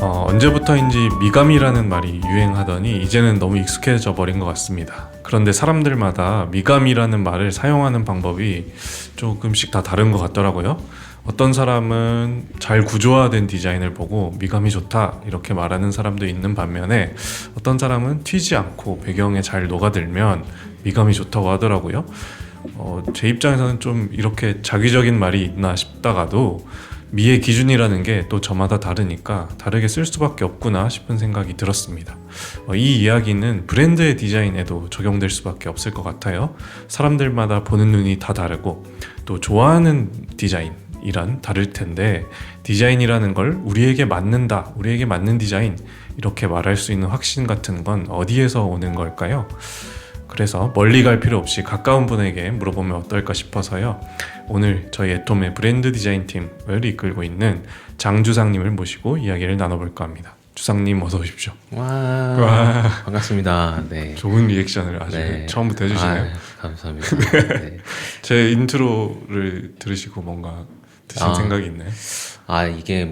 언제부터인지 미감이라는 말이 유행하더니 이제는 너무 익숙해져 버린 것 같습니다. 그런데 사람들마다 미감이라는 말을 사용하는 방법이 조금씩 다 다른 것 같더라고요. 어떤 사람은 잘 구조화된 디자인을 보고 미감이 좋다 이렇게 말하는 사람도 있는 반면에 어떤 사람은 튀지 않고 배경에 잘 녹아들면 미감이 좋다고 하더라고요. 제 입장에서는 좀 이렇게 자기적인 말이 있나 싶다가도 미의 기준이라는 게 또 저마다 다르니까 다르게 쓸 수밖에 없구나 싶은 생각이 들었습니다. 이 이야기는 브랜드의 디자인에도 적용될 수밖에 없을 것 같아요. 사람들마다 보는 눈이 다 다르고 또 좋아하는 디자인이란 다를 텐데 디자인이라는 걸 우리에게 맞는다, 우리에게 맞는 디자인 이렇게 말할 수 있는 확신 같은 건 어디에서 오는 걸까요? 그래서 멀리 갈 필요 없이 가까운 분에게 물어보면 어떨까 싶어서요. 오늘 저희 애톰의 브랜드 디자인 팀을 이끌고 있는 장 주상님을 모시고 이야기를 나눠볼까 합니다. 주상님 어서 오십시오. 와. 반갑습니다. 네. 좋은 리액션을 아주 네. 처음부터 해주시네요. 감사합니다. 네. 제 인트로를 들으시고 뭔가 드신 생각이 있나요? 이게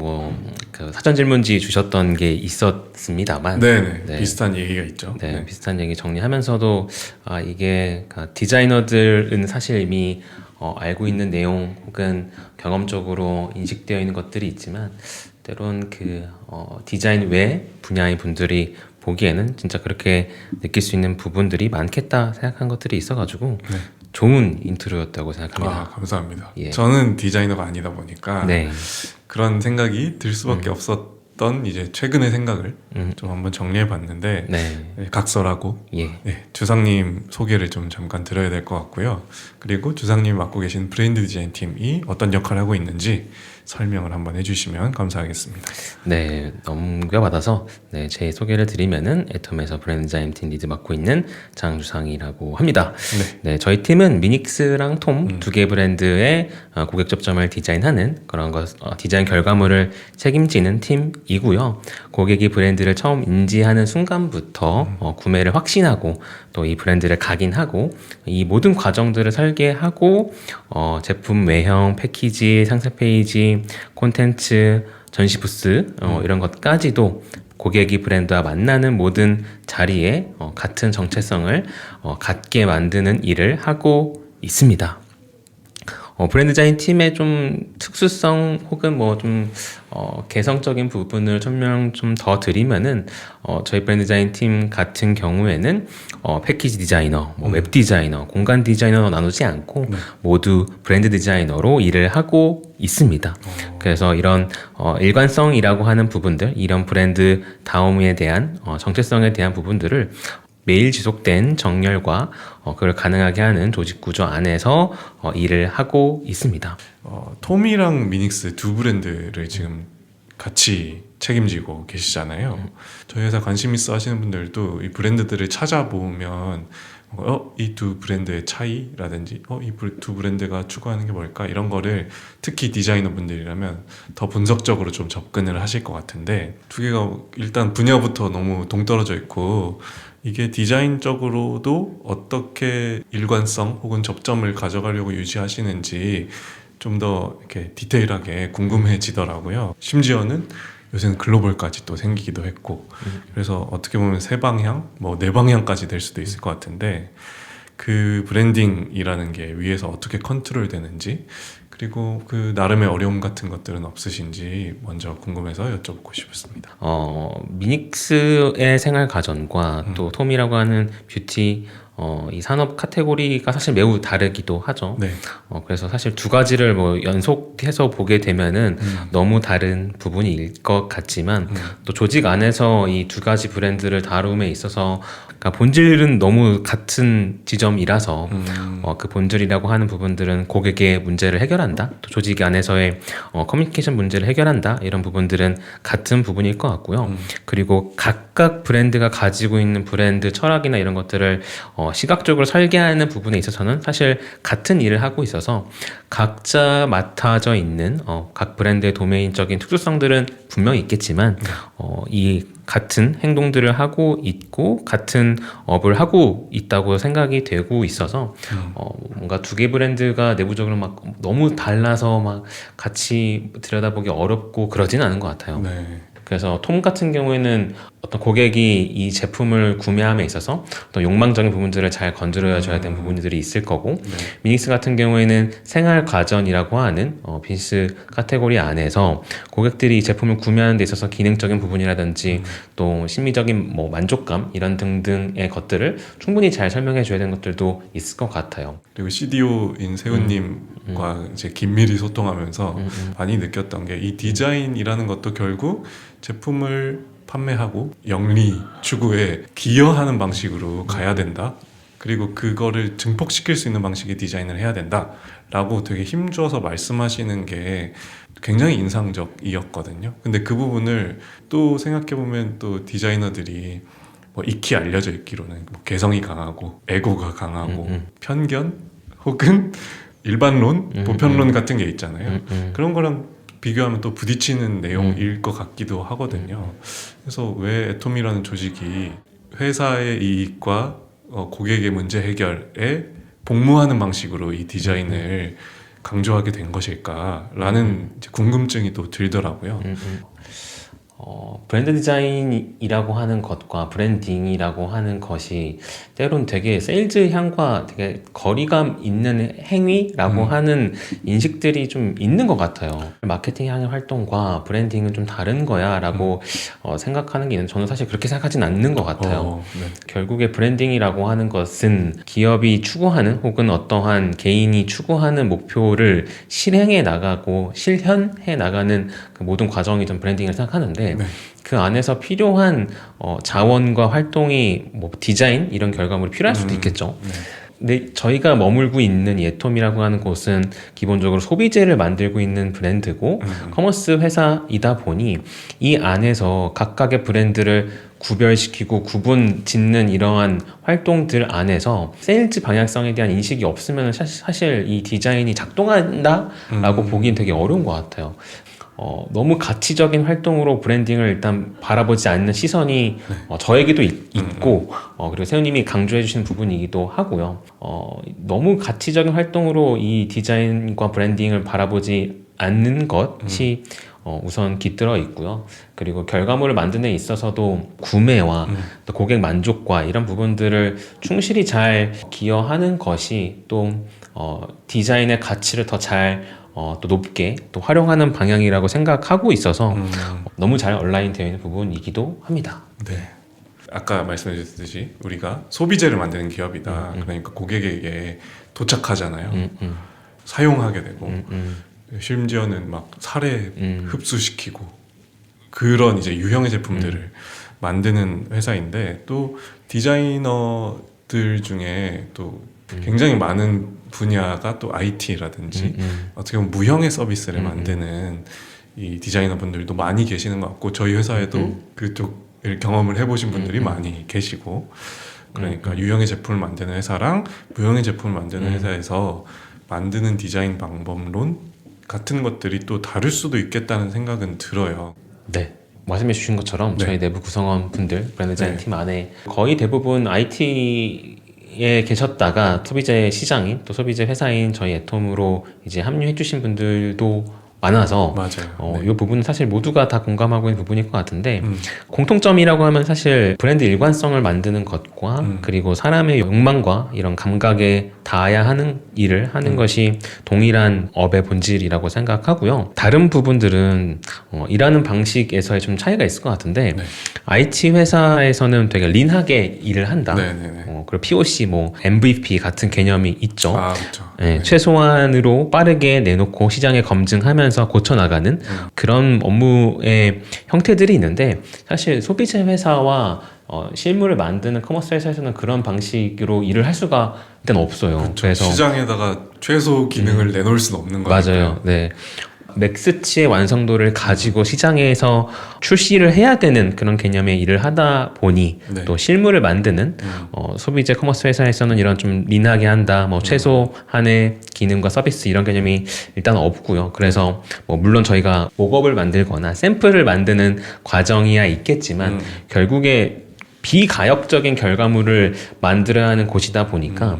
그 사전 질문지 주셨던 게 있었습니다만. 네네. 네. 비슷한 얘기가 있죠. 네. 비슷한 얘기 정리하면서도, 이게 디자이너들은 사실 이미 알고 있는 내용 혹은 경험적으로 인식되어 있는 것들이 있지만, 때론 디자인 외 분야의 분들이 보기에는 진짜 그렇게 느낄 수 있는 부분들이 많겠다 생각한 것들이 있어가지고 네. 좋은 인트로였다고 생각합니다. 감사합니다. 예. 저는 디자이너가 아니다 보니까 네. 그런 생각이 들 수밖에 없었던 이제 최근의 생각을 좀 한번 정리해 봤는데 네. 각설하고 예. 주상님 소개를 좀 잠깐 드려야 될 것 같고요. 그리고 주상님이 맡고 계신 브랜드 디자인 팀이 어떤 역할을 하고 있는지 설명을 한번 해주시면 감사하겠습니다. 네, 넘겨받아서 제 소개를 드리면은 애톰에서 브랜드 디자인 팀 리드 맡고 있는 장주상이라고 합니다. 네, 저희 팀은 미닉스랑 톰 두 개 브랜드의 고객 접점을 디자인하는 그런 디자인 결과물을 책임지는 팀이고요. 고객이 브랜드를 처음 인지하는 순간부터 구매를 확신하고 또 이 브랜드를 각인하고 이 모든 과정들을 설계하고 제품 외형, 패키지, 상세 페이지, 콘텐츠, 전시 부스 이런 것까지도 고객이 브랜드와 만나는 모든 자리에 같은 정체성을 갖게 만드는 일을 하고 있습니다. 브랜드 디자인 팀의 좀 특수성 혹은 개성적인 부분을 설명 좀 더 드리면은 저희 브랜드 디자인 팀 같은 경우에는 패키지 디자이너, 웹 디자이너, 공간 디자이너 나누지 않고 모두 브랜드 디자이너로 일을 하고 있습니다. 그래서 이런 일관성이라고 하는 부분들, 이런 브랜드 다움에 대한 정체성에 대한 부분들을 매일 지속된 정렬과 그걸 가능하게 하는 조직 구조 안에서 일을 하고 있습니다. 톰이랑 미닉스 두 브랜드를 지금 같이 책임지고 계시잖아요. 저희 회사 관심 있어 하시는 분들도 이 브랜드들을 찾아보면 이 두 브랜드의 차이라든지 이 두 브랜드가 추구하는 게 뭘까 이런 거를 특히 디자이너 분들이라면 더 분석적으로 좀 접근을 하실 것 같은데 두 개가 일단 분야부터 너무 동떨어져 있고 이게 디자인적으로도 어떻게 일관성 혹은 접점을 가져가려고 유지하시는지 좀 더 이렇게 디테일하게 궁금해지더라고요. 심지어는 요새는 글로벌까지 또 생기기도 했고 그래서 어떻게 보면 세 방향, 네 방향까지 될 수도 있을 것 같은데 그 브랜딩이라는 게 위에서 어떻게 컨트롤 되는지 그리고 그 나름의 어려움 같은 것들은 없으신지 먼저 궁금해서 여쭤보고 싶었습니다. 미닉스의 생활 가전과 또 톰이라고 하는 뷰티 이 산업 카테고리가 사실 매우 다르기도 하죠. 네. 그래서 사실 두 가지를 연속해서 보게 되면은 너무 다른 부분일 것 같지만 또 조직 안에서 이 두 가지 브랜드를 다룸에 있어서 그러니까 본질은 너무 같은 지점이라서 그 본질이라고 하는 부분들은 고객의 문제를 해결한다. 또 조직 안에서의 커뮤니케이션 문제를 해결한다. 이런 부분들은 같은 부분일 것 같고요. 그리고 각각 브랜드가 가지고 있는 브랜드 철학이나 이런 것들을 시각적으로 설계하는 부분에 있어서는 사실 같은 일을 하고 있어서 각자 맡아져 있는 각 브랜드의 도메인적인 특수성들은 분명히 있겠지만 이 같은 행동들을 하고 있고 같은 업을 하고 있다고 생각이 되고 있어서 뭔가 두 개 브랜드가 내부적으로 막 너무 달라서 막 같이 들여다보기 어렵고 그러진 않은 것 같아요. 네. 그래서 톰 같은 경우에는 어떤 고객이 이 제품을 구매함에 있어서 어떤 욕망적인 부분들을 잘 건드려줘야 되는 부분들이 있을 거고 네. 미닉스 같은 경우에는 생활 가전이라고 하는 비즈니스 카테고리 안에서 고객들이 이 제품을 구매하는 데 있어서 기능적인 부분이라든지 또 심리적인 뭐 만족감 이런 등등의 것들을 충분히 잘 설명해 줘야 되는 것들도 있을 것 같아요. 그리고 CDO인 세훈님과 이제 긴밀히 소통하면서 많이 느꼈던 게 이 디자인이라는 것도 결국 제품을 판매하고 영리 추구에 기여하는 방식으로 가야 된다. 그리고 그거를 증폭시킬 수 있는 방식의 디자인을 해야 된다 라고 되게 힘줘서 말씀하시는 게 굉장히 인상적이었거든요. 근데 그 부분을 또 생각해보면 또 디자이너들이 뭐 익히 알려져 있기로는 뭐 개성이 강하고 에고가 강하고 편견 혹은 일반론, 보편론 같은 게 있잖아요. 그런 거랑 비교하면 또 부딪히는 내용일 것 같기도 하거든요. 그래서 왜 애톰이라는 조직이 회사의 이익과 고객의 문제 해결에 복무하는 방식으로 이 디자인을 강조하게 된 것일까라는 이제 궁금증이 또 들더라고요. 브랜드 디자인이라고 하는 것과 브랜딩이라고 하는 것이 때론 되게 세일즈 향과 되게 거리감 있는 행위라고 하는 인식들이 좀 있는 것 같아요. 마케팅 향의 활동과 브랜딩은 좀 다른 거야 라고 생각하는 게 있는데 저는 사실 그렇게 생각하진 않는 것 같아요. 네. 결국에 브랜딩이라고 하는 것은 기업이 추구하는 혹은 어떠한 개인이 추구하는 목표를 실행해 나가고 실현해 나가는 그 모든 과정이 좀 브랜딩을 생각하는데 네. 그 안에서 필요한 자원과 활동이 뭐 디자인 이런 결과물이 필요할 수도 있겠죠. 네. 근데 저희가 머물고 있는 이 애톰이라고 하는 곳은 기본적으로 소비재를 만들고 있는 브랜드고 커머스 회사이다 보니 이 안에서 각각의 브랜드를 구별시키고 구분 짓는 이러한 활동들 안에서 세일즈 방향성에 대한 인식이 없으면 사실 이 디자인이 작동한다라고 보기엔 되게 어려운 것 같아요. 너무 가치적인 활동으로 브랜딩을 일단 바라보지 않는 시선이 저에게도 있고 그리고 세훈님이 강조해 주신 부분이기도 하고요. 너무 가치적인 활동으로 이 디자인과 브랜딩을 바라보지 않는 것이 우선 깃들어 있고요. 그리고 결과물을 만드는 데 있어서도 구매와 또 고객 만족과 이런 부분들을 충실히 잘 기여하는 것이 또 디자인의 가치를 더 잘 또 높게 또 활용하는 방향이라고 생각하고 있어서 너무 잘 얼라인 되어 있는 부분이기도 합니다. 네. 아까 말씀해 주셨듯이 우리가 소비재를 만드는 기업이다. 그러니까 고객에게 도착하잖아요. 사용하게 되고 심지어는 막 사례 흡수시키고 그런 이제 유형의 제품들을 만드는 회사인데 또 디자이너들 중에 또 굉장히 많은 분야가 또 IT라든지 어떻게 보면 무형의 서비스를 만드는 이 디자이너 분들도 많이 계시는 것 같고 저희 회사에도 그쪽을 경험을 해보신 분들이 많이 계시고 그러니까 유형의 제품을 만드는 회사랑 무형의 제품을 만드는 회사에서 만드는 디자인 방법론 같은 것들이 또 다를 수도 있겠다는 생각은 들어요. 네. 말씀해 주신 것처럼 네. 저희 내부 구성원 분들 브랜드 디자인 네. 팀 안에 거의 대부분 IT에 계셨다가 소비재 시장인 또 소비재 회사인 저희 애톰으로 이제 합류해 주신 분들도 많아서 맞아요. 이 부분은 사실 모두가 다 공감하고 있는 부분일 것 같은데 공통점이라고 하면 사실 브랜드 일관성을 만드는 것과 그리고 사람의 욕망과 이런 감각에 닿아야 하는 일을 하는 것이 동일한 업의 본질이라고 생각하고요. 다른 부분들은 일하는 방식에서의 좀 차이가 있을 것 같은데 네. IT 회사에서는 되게 린하게 일을 한다. 네네네. 그리고 POC, 뭐 MVP 같은 개념이 있죠. 아 그렇죠. 네, 최소한으로 빠르게 내놓고 시장에 검증하면서 고쳐나가는 그런 업무의 형태들이 있는데 사실 소비재 회사와 실물을 만드는 커머스 회사에서는 그런 방식으로 일을 할 수가 일단 없어요. 그렇죠. 그래서 시장에다가 최소 기능을 내놓을 수는 없는 거니까. 맞아요. 네. 맥스치의 완성도를 가지고 시장에서 출시를 해야 되는 그런 개념의 일을 하다 보니 네. 또 실물을 만드는 소비재 커머스 회사에서는 이런 좀 린하게 한다, 뭐 최소한의 기능과 서비스 이런 개념이 일단 없고요. 그래서 뭐 물론 저희가 목업을 만들거나 샘플을 만드는 과정이야 있겠지만 결국에 비가역적인 결과물을 만들어야 하는 곳이다 보니까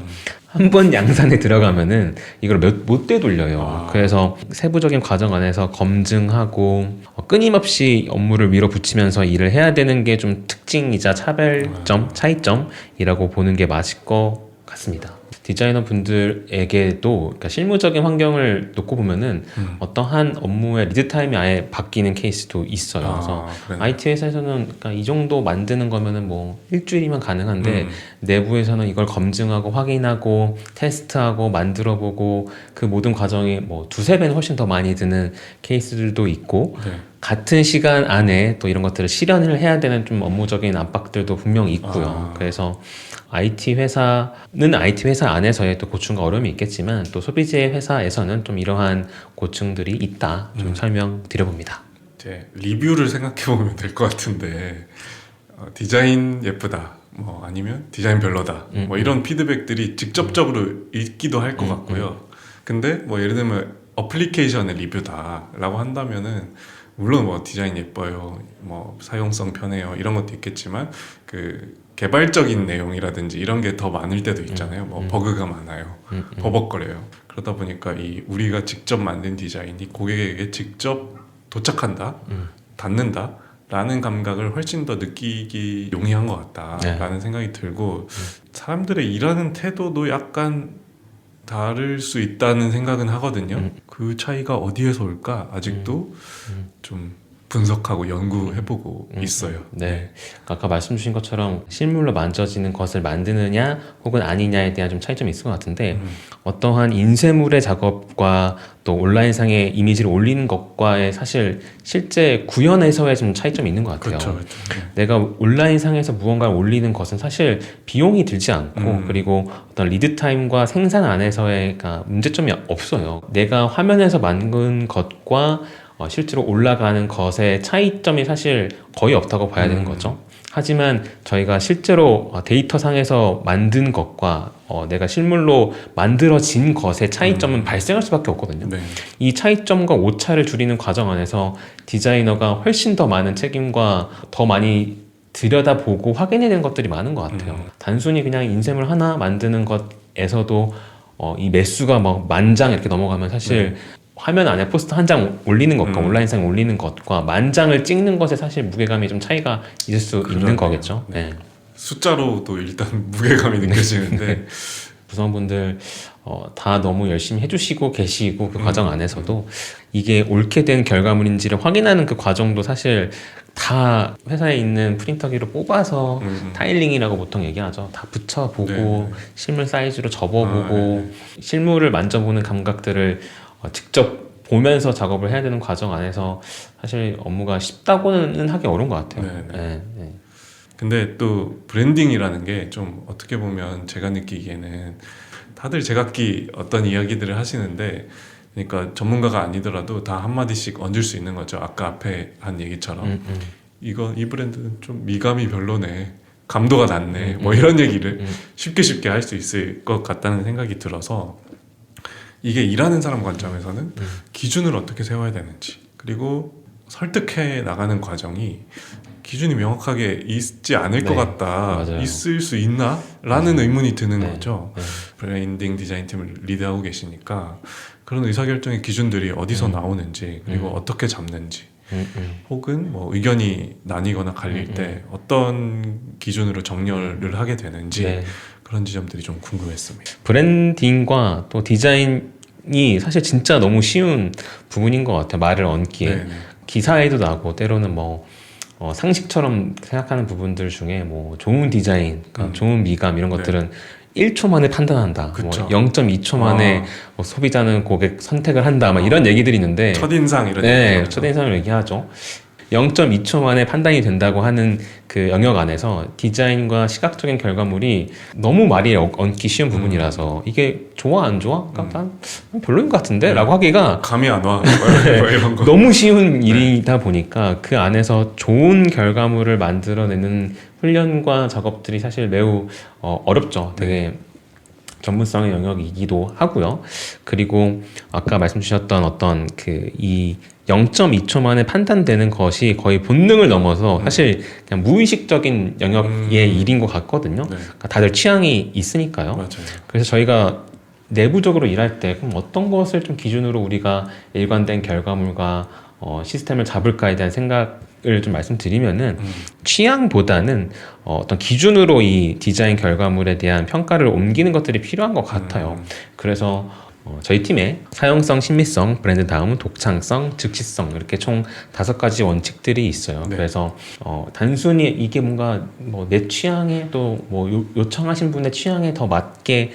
한 번 양산에 들어가면은 이걸 못 되돌려요. 그래서 세부적인 과정 안에서 검증하고 끊임없이 업무를 밀어붙이면서 일을 해야 되는 게 좀 특징이자 차별점, 차이점이라고 보는 게 맞을 것 같습니다. 디자이너 분들에게도 그러니까 실무적인 환경을 놓고 보면은 어떠한 업무의 리드 타임이 아예 바뀌는 케이스도 있어요. 그래서 그러네. IT 회사에서는 그러니까 이 정도 만드는 거면은 뭐 일주일이면 가능한데 내부에서는 이걸 검증하고 확인하고 테스트하고 만들어보고 그 모든 과정이 뭐 두세 배는 훨씬 더 많이 드는 케이스들도 있고 네. 같은 시간 안에 또 이런 것들을 실현을 해야 되는 좀 업무적인 압박들도 분명히 있고요. 그래서 IT 회사는 IT 회사 안에서의 또 고충과 어려움이 있겠지만 또 소비재 회사에서는 좀 이러한 고충들이 있다 좀 설명드려봅니다. 이제 리뷰를 생각해 보면 될 것 같은데 디자인 예쁘다, 뭐 아니면 디자인 별로다, 뭐 이런 피드백들이 직접적으로 있기도 할 것 같고요. 근데 뭐 예를 들면 어플리케이션의 리뷰다라고 한다면은 물론 뭐 디자인 예뻐요, 뭐 사용성 편해요 이런 것도 있겠지만 그 개발적인 내용이라든지 이런 게 더 많을 때도 있잖아요. 뭐 버그가 많아요, 버벅거려요. 그러다 보니까 이 우리가 직접 만든 디자인이 고객에게 직접 도착한다, 닿는다 라는 감각을 훨씬 더 느끼기 용이한 것 같다라는 생각이 들고 사람들의 일하는 태도도 약간 다를 수 있다는 생각은 하거든요. 그 차이가 어디에서 올까 아직도 좀 분석하고 연구해보고 있어요. 네. 아까 말씀 주신 것처럼 실물로 만져지는 것을 만드느냐 혹은 아니냐에 대한 좀 차이점이 있을 것 같은데 어떠한 인쇄물의 작업과 또 온라인상에 이미지를 올리는 것과의 사실 실제 구현에서의 좀 차이점이 있는 것 같아요. 그렇죠. 내가 온라인상에서 무언가를 올리는 것은 사실 비용이 들지 않고 그리고 어떤 리드 타임과 생산 안에서의 그러니까 문제점이 없어요. 내가 화면에서 만든 것과 실제로 올라가는 것의 차이점이 사실 거의 없다고 봐야 되는 거죠. 하지만 저희가 실제로 데이터상에서 만든 것과 내가 실물로 만들어진 것의 차이점은 발생할 수밖에 없거든요. 네. 이 차이점과 오차를 줄이는 과정 안에서 디자이너가 훨씬 더 많은 책임과 더 많이 들여다보고 확인해내는 것들이 많은 것 같아요. 단순히 그냥 인쇄물 하나 만드는 것에서도 이 매수가 막 10,000장 이렇게 넘어가면 사실 화면 안에 포스터 한 장 올리는 것과 온라인상에 올리는 것과 10,000장을 찍는 것에 사실 무게감이 좀 차이가 있을 수 있는 거겠죠. 네. 숫자로도 일단 무게감이 느껴지는데 구성분들 다 너무 열심히 해주시고 계시고 그 과정 안에서도 이게 옳게 된 결과물인지를 확인하는 그 과정도 사실 다 회사에 있는 프린터기로 뽑아서 타일링이라고 보통 얘기하죠. 다 붙여보고 네. 실물 사이즈로 접어보고 실물을 만져보는 감각들을 직접 보면서 작업을 해야 되는 과정 안에서 사실 업무가 쉽다고는 하기 어려운 것 같아요. 네. 근데 또 브랜딩이라는 게 좀 어떻게 보면 제가 느끼기에는 다들 제각기 어떤 이야기들을 하시는데 그러니까 전문가가 아니더라도 다 한마디씩 얹을 수 있는 거죠. 아까 앞에 한 얘기처럼 이 브랜드는 좀 미감이 별로네, 감도가 낮네, 뭐 이런 얘기를 쉽게 할 수 있을 것 같다는 생각이 들어서 이게 일하는 사람 관점에서는 기준을 어떻게 세워야 되는지, 그리고 설득해 나가는 과정이 기준이 명확하게 있지 않을 것 같다, 맞아요. 있을 수 있나? 라는 의문이 드는 거죠. 브랜딩 디자인팀을 리드하고 계시니까 그런 의사결정의 기준들이 어디서 나오는지, 그리고 어떻게 잡는지, 혹은 뭐 의견이 나뉘거나 갈릴 때 어떤 기준으로 정렬을 하게 되는지 그런 지점들이 좀 궁금했습니다. 브랜딩과 또 디자인이 사실 진짜 너무 쉬운 부분인 것 같아요. 말을 얹기에. 기사에도 나고 때로는 뭐 상식처럼 생각하는 부분들 중에 뭐 좋은 디자인, 그러니까 좋은 미감 이런 것들은 1초 만에 판단한다. 뭐 0.2초 만에 뭐 소비자는 고객 선택을 한다. 막 이런 얘기들이 있는데 첫인상 이런 네, 첫인상을 얘기하죠. 0.2초 만에 판단이 된다고 하는 그 영역 안에서 디자인과 시각적인 결과물이 너무 말이 얹기 쉬운 부분이라서 이게 좋아 안 좋아? 그러니까 난 별로인 것 같은데? 라고 하기가 감이 안 와. 뭐 이런 거. 너무 쉬운 일이다 보니까 그 안에서 좋은 결과물을 만들어내는 훈련과 작업들이 사실 매우 어렵죠. 되게 전문성의 영역이기도 하고요. 그리고 아까 말씀 주셨던 어떤 이 0.2초 만에 판단되는 것이 거의 본능을 넘어서 사실 그냥 무의식적인 영역의 일인 것 같거든요. 그러니까 다들 취향이 있으니까요. 맞아요. 그래서 저희가 내부적으로 일할 때 그럼 어떤 것을 좀 기준으로 우리가 일관된 결과물과 시스템을 잡을까에 대한 생각을 좀 말씀드리면은 취향보다는 어떤 기준으로 이 디자인 결과물에 대한 평가를 옮기는 것들이 필요한 것 같아요. 그래서 저희 팀에 사용성, 신미성, 브랜드 다음은 독창성, 즉시성 이렇게 총 5가지 원칙들이 있어요. 네. 그래서 단순히 이게 뭔가 뭐 내 취향에 또 뭐 요청하신 분의 취향에 더 맞게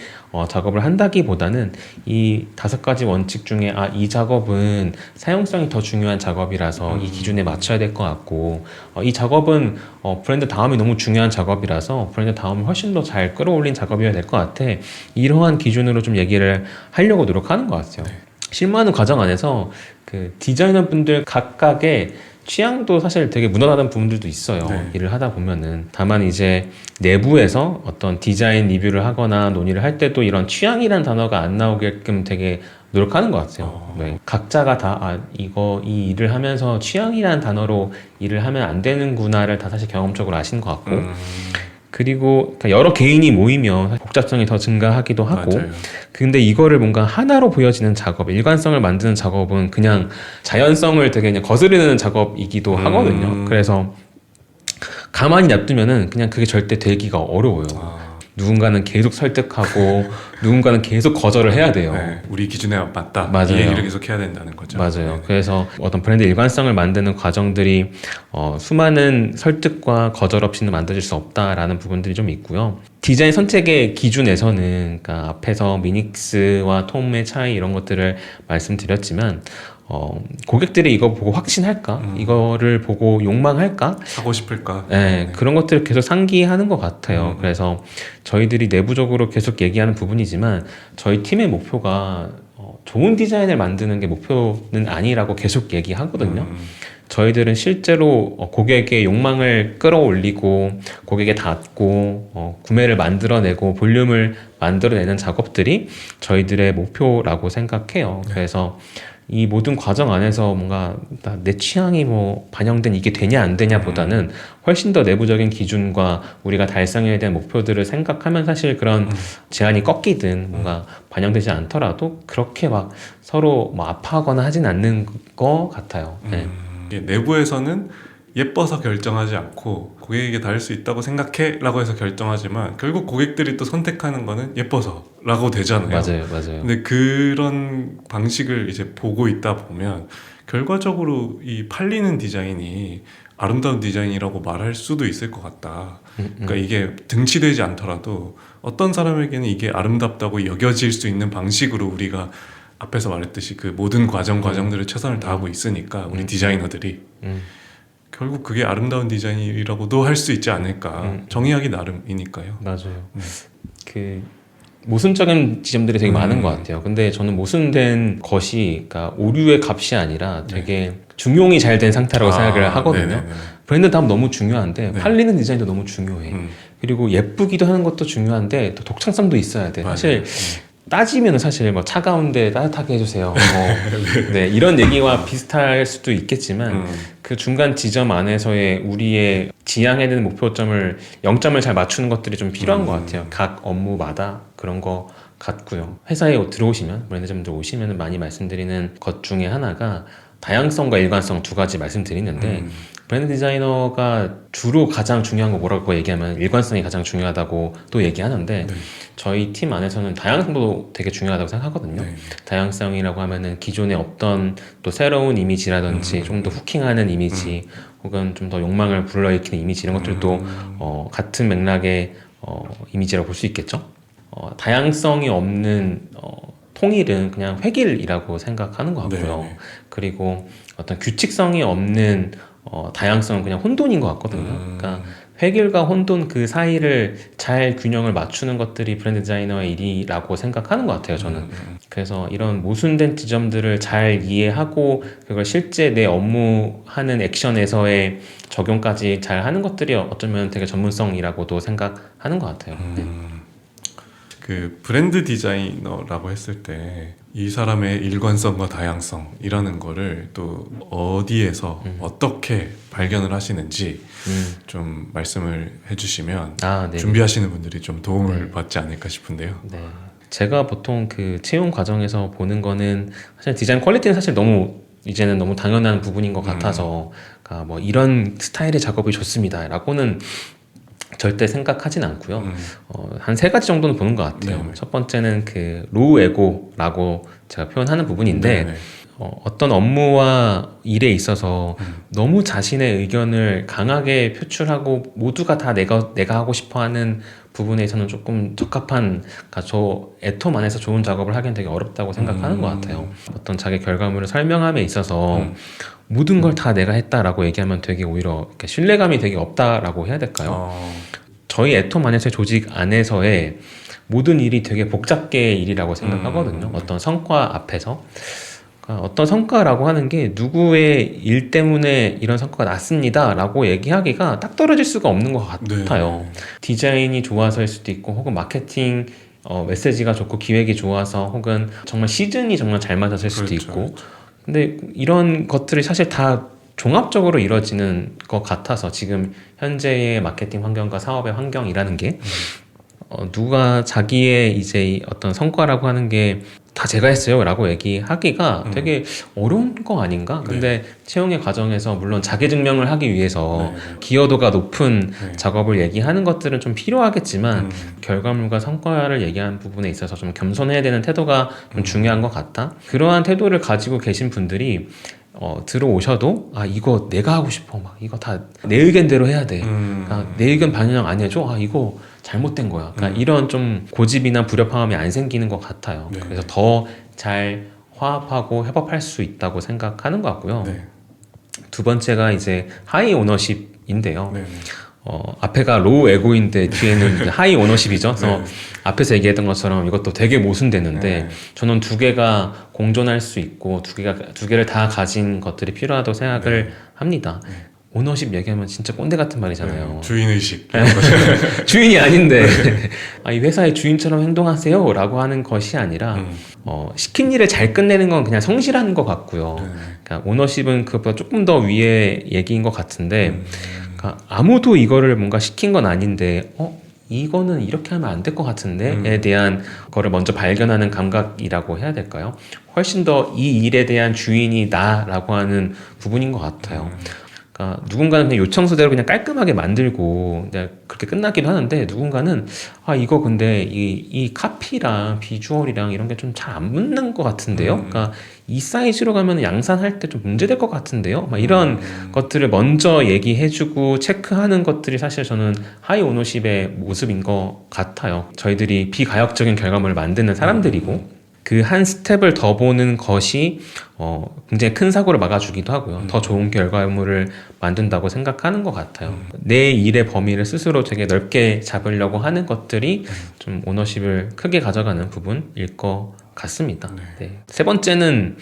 작업을 한다기보다는 이 5가지 원칙 중에 이 작업은 사용성이 더 중요한 작업이라서 이 기준에 맞춰야 될 것 같고 이 작업은 브랜드 다음이 너무 중요한 작업이라서 브랜드 다음을 훨씬 더 잘 끌어올린 작업이어야 될 것 같아. 이러한 기준으로 좀 얘기를 하려고 노력하는 것 같아요. 실무하는 과정 안에서 그 디자이너 분들 각각의 취향도 사실 되게 무난하다는 부분들도 있어요. 네. 일을 하다 보면은. 다만 이제 내부에서 어떤 디자인 리뷰를 하거나 논의를 할 때도 이런 취향이란 단어가 안 나오게끔 되게 노력하는 것 같아요. 네. 각자가 다 이 일을 하면서 취향이란 단어로 일을 하면 안 되는구나를 다 사실 경험적으로 아시는 것 같고 그리고 여러 개인이 모이면 복잡성이 더 증가하기도 하고 맞아요. 근데 이거를 뭔가 하나로 보여지는 작업, 일관성을 만드는 작업은 그냥 자연성을 되게 그냥 거스르는 작업이기도 하거든요. 그래서 가만히 놔두면은 그냥 그게 절대 되기가 어려워요. 누군가는 계속 설득하고 누군가는 계속 거절을 해야 돼요. 네, 우리 기준에 맞다. 맞아요. 이 얘기를 계속 해야 된다는 거죠. 맞아요. 네. 그래서 어떤 브랜드 일관성을 만드는 과정들이 수많은 설득과 거절 없이는 만들어질 수 없다라는 부분들이 좀 있고요. 디자인 선택의 기준에서는 그러니까 앞에서 미닉스와 톰의 차이 이런 것들을 말씀드렸지만 고객들이 이거 보고 확신할까? 이거를 보고 욕망할까? 사고 싶을까? 네, 그런 것들을 계속 상기하는 것 같아요. 그래서 저희들이 내부적으로 계속 얘기하는 부분이지만 저희 팀의 목표가 좋은 디자인을 만드는 게 목표는 아니라고 계속 얘기하거든요. 저희들은 실제로 고객의 욕망을 끌어올리고 고객에 닿고 구매를 만들어내고 볼륨을 만들어내는 작업들이 저희들의 목표라고 생각해요. 그래서 이 모든 과정 안에서 뭔가 내 취향이 뭐 반영된 이게 되냐 안 되냐 보다는 훨씬 더 내부적인 기준과 우리가 달성해야 되는 목표들을 생각하면 사실 그런 제한이 꺾이든 뭔가 반영되지 않더라도 그렇게 막 서로 뭐 아파하거나 하진 않는 것 같아요. 네. 이게 내부에서는 예뻐서 결정하지 않고 고객에게 닿을 수 있다고 생각해 라고 해서 결정하지만 결국 고객들이 또 선택하는 거는 예뻐서 라고 되잖아요. 맞아요. 근데 그런 방식을 이제 보고 있다 보면 결과적으로 이 팔리는 디자인이 아름다운 디자인이라고 말할 수도 있을 것 같다. 그러니까 이게 등치되지 않더라도 어떤 사람에게는 이게 아름답다고 여겨질 수 있는 방식으로 우리가 앞에서 말했듯이 그 모든 과정들을 최선을 다하고 있으니까 우리 디자이너들이 결국 그게 아름다운 디자인이라고도 할 수 있지 않을까. 정의하기 나름이니까요. 맞아요. 그 모순적인 지점들이 되게 많은 것 같아요. 근데 저는 모순된 것이 그러니까 오류의 값이 아니라 되게 중용이 잘 된 상태라고 생각을 하거든요. 네네네. 브랜드 다음 너무 중요한데 네. 팔리는 디자인도 너무 중요해. 그리고 예쁘기도 하는 것도 중요한데 또 독창성도 있어야 돼. 사실 따지면 사실 뭐 차가운데 따뜻하게 해주세요. 뭐 네, 이런 얘기와 비슷할 수도 있겠지만 그 중간 지점 안에서의 우리의 지향해야 되는 목표점을 0점을 잘 맞추는 것들이 좀 필요한 것 같아요. 각 업무마다 그런 거 같고요. 회사에 들어오시면 브랜드점들 오시면 많이 말씀드리는 것 중에 하나가 다양성과 일관성 2가지 말씀드리는데 브랜드 디자이너가 주로 가장 중요한 거 뭐라고 얘기하면 일관성이 가장 중요하다고 또 얘기하는데 저희 팀 안에서는 다양성도 되게 중요하다고 생각하거든요. 다양성이라고 하면은 기존에 없던 또 새로운 이미지라든지 좀 더 후킹하는 이미지 혹은 좀 더 욕망을 불러일으키는 이미지 이런 것들도 같은 맥락의 이미지라고 볼 수 있겠죠. 다양성이 없는 통일은 그냥 획일이라고 생각하는 것 같고요. 그리고 어떤 규칙성이 없는 다양성은 그냥 혼돈인 것 같거든요. 그러니까 획일과 혼돈 그 사이를 잘 균형을 맞추는 것들이 브랜드 디자이너의 일이라고 생각하는 것 같아요, 저는. 그래서 이런 모순된 지점들을 잘 이해하고 그걸 실제 내 업무하는 액션에서의 적용까지 잘 하는 것들이 어쩌면 되게 전문성이라고도 생각하는 것 같아요. 네. 그 브랜드 디자이너라고 했을 때 이 사람의 일관성과 다양성이라는 거를 또 어디에서 어떻게 발견을 하시는지 좀 말씀을 해주시면 네. 준비하시는 분들이 좀 도움을 받지 않을까 싶은데요. 네. 제가 보통 그 채용 과정에서 보는 거는 사실 디자인 퀄리티는 사실 너무 이제는 너무 당연한 부분인 것 같아서 그러니까 뭐 이런 스타일의 작업이 좋습니다라고는 절대 생각하진 않고요. 한 세 가지 정도는 보는 것 같아요. 네네. 첫 번째는 그 로우 에고라고 제가 표현하는 부분인데 네네. 어떤 업무와 일에 있어서 너무 자신의 의견을 강하게 표출하고 모두가 다 내가 하고 싶어하는 부분에 있어서는 조금 적합한, 그러니까 저 애톰 안에서 좋은 작업을 하기는 되게 어렵다고 생각하는 것 같아요. 어떤 자기 결과물을 설명함에 있어서 모든 걸 다 내가 했다라고 얘기하면 되게 오히려 이렇게 신뢰감이 되게 없다라고 해야 될까요? 저희 애톰 안에서의 조직 안에서의 모든 일이 되게 복잡계의 일이라고 생각하거든요. 어떤 성과 앞에서. 그러니까 어떤 성과라고 하는 게 누구의 일 때문에 이런 성과가 났습니다 라고 얘기하기가 딱 떨어질 수가 없는 것 같아요. 네. 디자인이 좋아서일 수도 있고 혹은 마케팅 메시지가 좋고 기획이 좋아서 혹은 정말 시즌이 정말 잘 맞아서일 수도 그렇죠, 있고 그렇죠. 근데 이런 것들이 사실 다 종합적으로 이루어지는 것 같아서 지금 현재의 마케팅 환경과 사업의 환경이라는 게 누가 자기의 이제 어떤 성과라고 하는 게 다 제가 했어요 라고 얘기하기가 되게 어려운 거 아닌가? 근데 채용의 과정에서 물론 자기 증명을 하기 위해서 기여도가 높은 작업을 얘기하는 것들은 좀 필요하겠지만 결과물과 성과를 얘기하는 부분에 있어서 좀 겸손해야 되는 태도가 좀 중요한 것 같다. 그러한 태도를 가지고 계신 분들이 들어오셔도 이거 내가 하고 싶어 막 이거 다 내 의견대로 해야 돼. 그러니까 내 의견 반영 안 해줘. 이거 잘못된 거야. 그러니까 이런 좀 고집이나 불협화음이 안 생기는 것 같아요. 네. 그래서 더 잘 화합하고 협업할 수 있다고 생각하는 것 같고요. 네. 두 번째가 이제 하이 오너십인데요. 네. 앞에가 로우 에고인데 뒤에는 이제 하이 오너십이죠. 그래서 네. 앞에서 얘기했던 것처럼 이것도 되게 모순되는데 네. 저는 두 개가 공존할 수 있고 두 개를 다 가진 것들이 필요하다고 생각을 합니다. 오너십 얘기하면 진짜 꼰대 같은 말이잖아요. 주인의식 이런 거죠. 주인이 아닌데 이 회사의 주인처럼 행동하세요 라고 하는 것이 아니라 시킨 일을 잘 끝내는 건 그냥 성실한 것 같고요. 그러니까 오너십은 그것보다 조금 더 위의 얘기인 것 같은데 그러니까 아무도 이거를 뭔가 시킨 건 아닌데 이거는 이렇게 하면 안 될 것 같은데에 대한 거를 먼저 발견하는 감각이라고 해야 될까요? 훨씬 더 이 일에 대한 주인이 나라고 하는 부분인 것 같아요. 그러니까 누군가는 그냥 요청서대로 그냥 깔끔하게 만들고 그냥 그렇게 끝나기도 하는데 누군가는 이거 근데 이 카피랑 비주얼이랑 이런 게 좀 잘 안 붙는 것 같은데요. 그러니까 이 사이즈로 가면 양산할 때 좀 문제될 것 같은데요. 막 이런 것들을 먼저 얘기해주고 체크하는 것들이 사실 저는 하이 오너십의 모습인 것 같아요. 저희들이 비가역적인 결과물을 만드는 사람들이고 그 한 스텝을 더 보는 것이 굉장히 큰 사고를 막아주기도 하고요. 더 좋은 결과물을 만든다고 생각하는 것 같아요. 내 일의 범위를 스스로 되게 넓게 잡으려고 하는 것들이 좀 오너십을 크게 가져가는 부분일 것 같습니다. 네. 세 번째는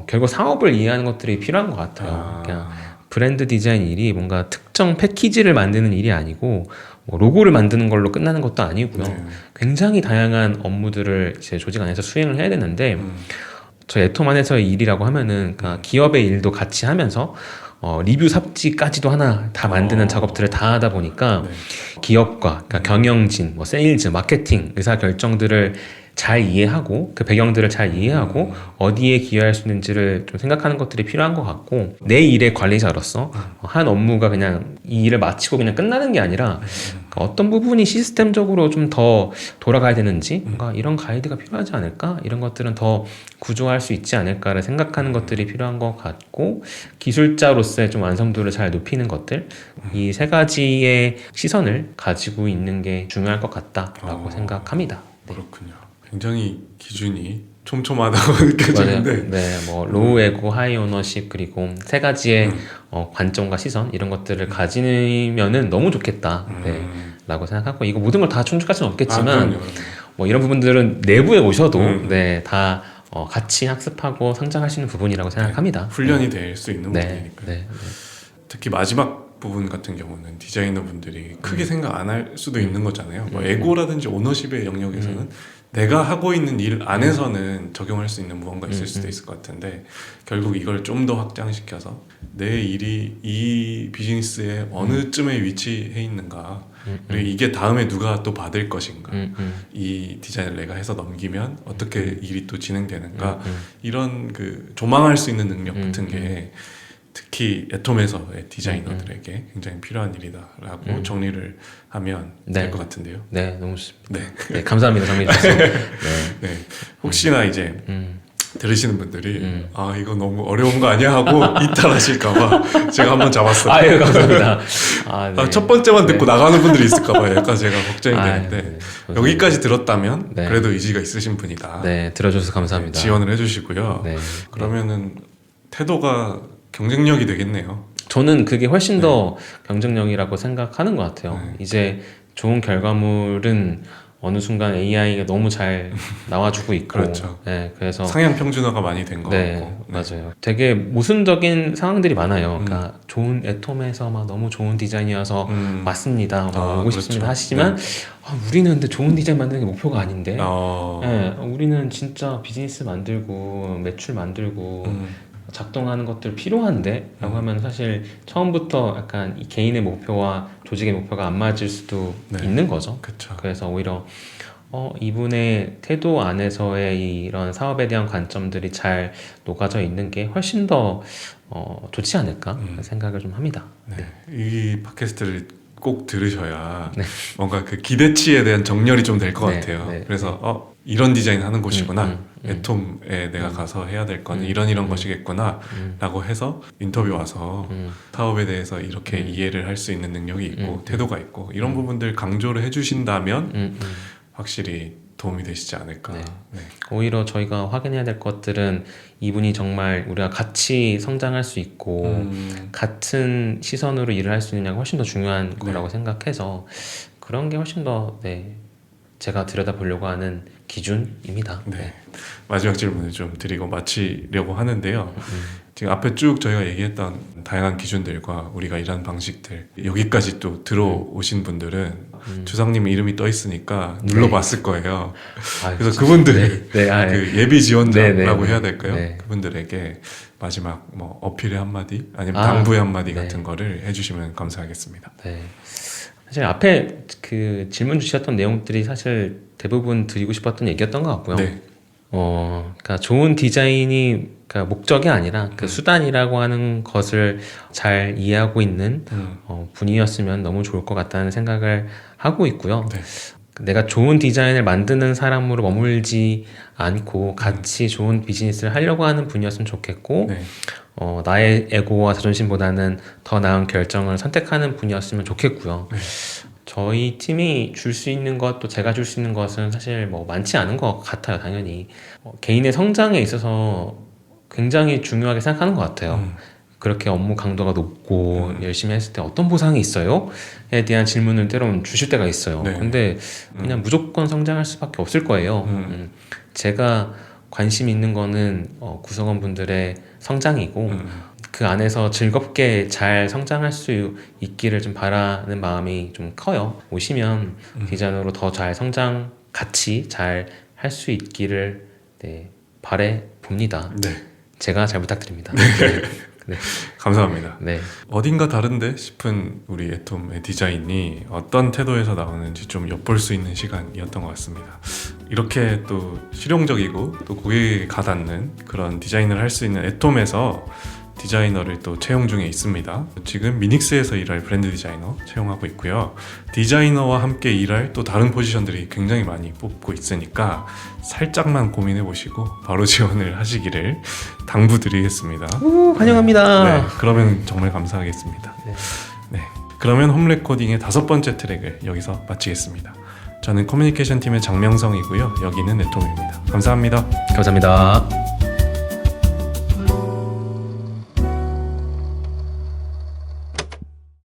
결국 사업을 이해하는 것들이 필요한 것 같아요. 그냥 브랜드 디자인 일이 뭔가 특정 패키지를 만드는 일이 아니고 로고를 만드는 걸로 끝나는 것도 아니고요. 굉장히 다양한 업무들을 제 조직 안에서 수행을 해야 되는데 저희 애톰 안에서의 일이라고 하면은 그러니까 기업의 일도 같이 하면서 리뷰 삽지까지도 하나 다 만드는 작업들을 다 하다 보니까 기업과 그러니까 경영진, 세일즈, 마케팅, 의사 결정들을 잘 이해하고 그 배경들을 잘 이해하고 어디에 기여할 수 있는지를 좀 생각하는 것들이 필요한 것 같고 내 일의 관리자로서 한 업무가 그냥 이 일을 마치고 그냥 끝나는 게 아니라 어떤 부분이 시스템적으로 좀 더 돌아가야 되는지 뭔가 이런 가이드가 필요하지 않을까 이런 것들은 더 구조할 수 있지 않을까를 생각하는 것들이 필요한 것 같고 기술자로서의 좀 완성도를 잘 높이는 것들 이 세 가지의 시선을 가지고 있는 게 중요할 것 같다라고 생각합니다. 그렇군요. 굉장히 기준이 촘촘하다고 느껴지는데 맞아요. 네, 뭐 로우 에고, 하이 오너십 그리고 세 가지의 관점과 시선 이런 것들을 가지면은 너무 좋겠다. 네, 라고 생각하고 이거 모든 걸 다 충족할 수는 없겠지만 그럼요. 뭐 이런 부분들은 내부에 오셔도 네, 다 같이 학습하고 성장할 수 있는 부분이라고 생각합니다. 훈련이 될 수 있는 네, 부분이니까요. 네, 네. 특히 마지막 부분 같은 경우는 디자이너분들이 크게 생각 안 할 수도 있는 거잖아요. 뭐 에고라든지 오너십의 영역에서는 내가 하고 있는 일 안에서는 적용할 수 있는 무언가 있을 수도 있을 것 같은데 결국 이걸 좀 더 확장시켜서 내 일이 이 비즈니스에 어느 쯤에 위치해 있는가 그리고 이게 다음에 누가 또 받을 것인가 이 디자인을 내가 해서 넘기면 어떻게 일이 또 진행되는가 이런 그 조망할 수 있는 능력 같은 게 특히 애톰에서의 디자이너들에게 굉장히 필요한 일이다라고 정리를 하면 될 것 같은데요. 네, 너무 좋습니다. 네. 네, 감사합니다, 정리 주셔서. 네. 네. 혹시나 이제 들으시는 분들이 아 이거 너무 어려운 거 아니야 하고 이탈하실까봐 제가 한번 잡았어요. 아유, 감사합니다. 아, 네. 첫 번째만 듣고 나가는 분들이 있을까봐 약간 제가 걱정이 되는데 네. 여기까지 들었다면 네. 그래도 의지가 있으신 분이다. 네, 들어줘서 감사합니다. 지원을 해주시고요. 네. 그러면은 태도가 경쟁력이 되겠네요. 저는 그게 훨씬 더 경쟁력이라고 생각하는 것 같아요. 네. 이제 좋은 결과물은 어느 순간 AI가 너무 잘 나와주고 있고, 그렇죠. 네, 그래서 상향 평준화가 많이 된 것 네, 같고. 맞아요. 되게 모순적인 상황들이 많아요. 그러니까 좋은 애톰에서 막 너무 좋은 디자인이어서 맞습니다. 오고 그렇죠. 싶습니다. 하시지만 우리는 근데 좋은 디자인 만드는 게 목표가 아닌데, 어, 네, 우리는 진짜 비즈니스 만들고 매출 만들고 작동하는 것들 필요한데 라고 하면 사실 처음부터 약간 이 개인의 목표와 조직의 목표가 안 맞을 수도 있는 거죠. 그렇죠. 그래서 오히려 이분의 태도 안에서의 이런 사업에 대한 관점들이 잘 녹아져 있는 게 훨씬 더 좋지 않을까 생각을 좀 합니다. 네. 이 팟캐스트를 꼭 들으셔야 뭔가 그 기대치에 대한 정렬이 좀 될 것 네, 같아요. 네. 그래서 이런 디자인 하는 곳이구나. 애톰에 내가 가서 해야 될 거는 이런 것이겠구나 라고 해서 인터뷰 와서 사업에 대해서 이렇게 이해를 할 수 있는 능력이 있고 태도가 있고 이런 부분들 강조를 해주신다면 확실히 도움이 되시지 않을까. 네. 네. 오히려 저희가 확인해야 될 것들은 이분이 정말 우리가 같이 성장할 수 있고 같은 시선으로 일을 할 수 있느냐가 훨씬 더 중요한 거라고 생각해서 그런 게 훨씬 더 제가 들여다보려고 하는 기준입니다. 네. 마지막 질문을 좀 드리고 마치려고 하는데요. 지금 앞에 쭉 저희가 얘기했던 다양한 기준들과 우리가 일하는 방식들 여기까지 또 들어오신 분들은 주상님 이름이 떠 있으니까 눌러봤을 거예요. 그래서 그분들 그 예비 지원자라고 해야 될까요? 네. 그분들에게 마지막 뭐 어필의 한마디 아니면 당부의 한마디 같은 거를 해주시면 감사하겠습니다. 네. 사실 앞에 그 질문 주셨던 내용들이 사실 대부분 드리고 싶었던 얘기였던 것 같고요. 네. 그러니까 좋은 디자인이 그러니까 목적이 아니라 그 수단이라고 하는 것을 잘 이해하고 있는 분이었으면 너무 좋을 것 같다는 생각을 하고 있고요. 네. 내가 좋은 디자인을 만드는 사람으로 머물지 않고 같이 좋은 비즈니스를 하려고 하는 분이었으면 좋겠고 네. 나의 에고와 자존심보다는 더 나은 결정을 선택하는 분이었으면 좋겠고요. 네. 저희 팀이 줄 수 있는 것, 또 제가 줄 수 있는 것은 사실 뭐 많지 않은 것 같아요, 당연히. 개인의 성장에 있어서 굉장히 중요하게 생각하는 것 같아요. 그렇게 업무 강도가 높고 열심히 했을 때 어떤 보상이 있어요? 에 대한 질문을 때로는 주실 때가 있어요. 네. 근데 그냥 무조건 성장할 수밖에 없을 거예요. 제가 관심 있는 거는 구성원분들의 성장이고 그 안에서 즐겁게 잘 성장할 수 있기를 좀 바라는 마음이 좀 커요. 오시면 디자이너로 더 잘 성장, 같이 잘 할 수 있기를 바래 봅니다. 네. 제가 잘 부탁드립니다. 네. 감사합니다. 네. 어딘가 다른데 싶은 우리 애톰의 디자인이 어떤 태도에서 나오는지 좀 엿볼 수 있는 시간이었던 것 같습니다. 이렇게 또 실용적이고 또 고객에게 가닿는 그런 디자인을 할 수 있는 애톰에서 디자이너를 또 채용 중에 있습니다. 지금 미닉스에서 일할 브랜드 디자이너 채용하고 있고요. 디자이너와 함께 일할 또 다른 포지션들이 굉장히 많이 뽑고 있으니까 살짝만 고민해 보시고 바로 지원을 하시기를 당부드리겠습니다. 환영합니다. 네, 그러면 정말 감사하겠습니다. 네, 그러면 홈 레코딩의 5번째 트랙을 여기서 마치겠습니다. 저는 커뮤니케이션 팀의 장명성이고요. 여기는 애톰입니다. 감사합니다. 감사합니다.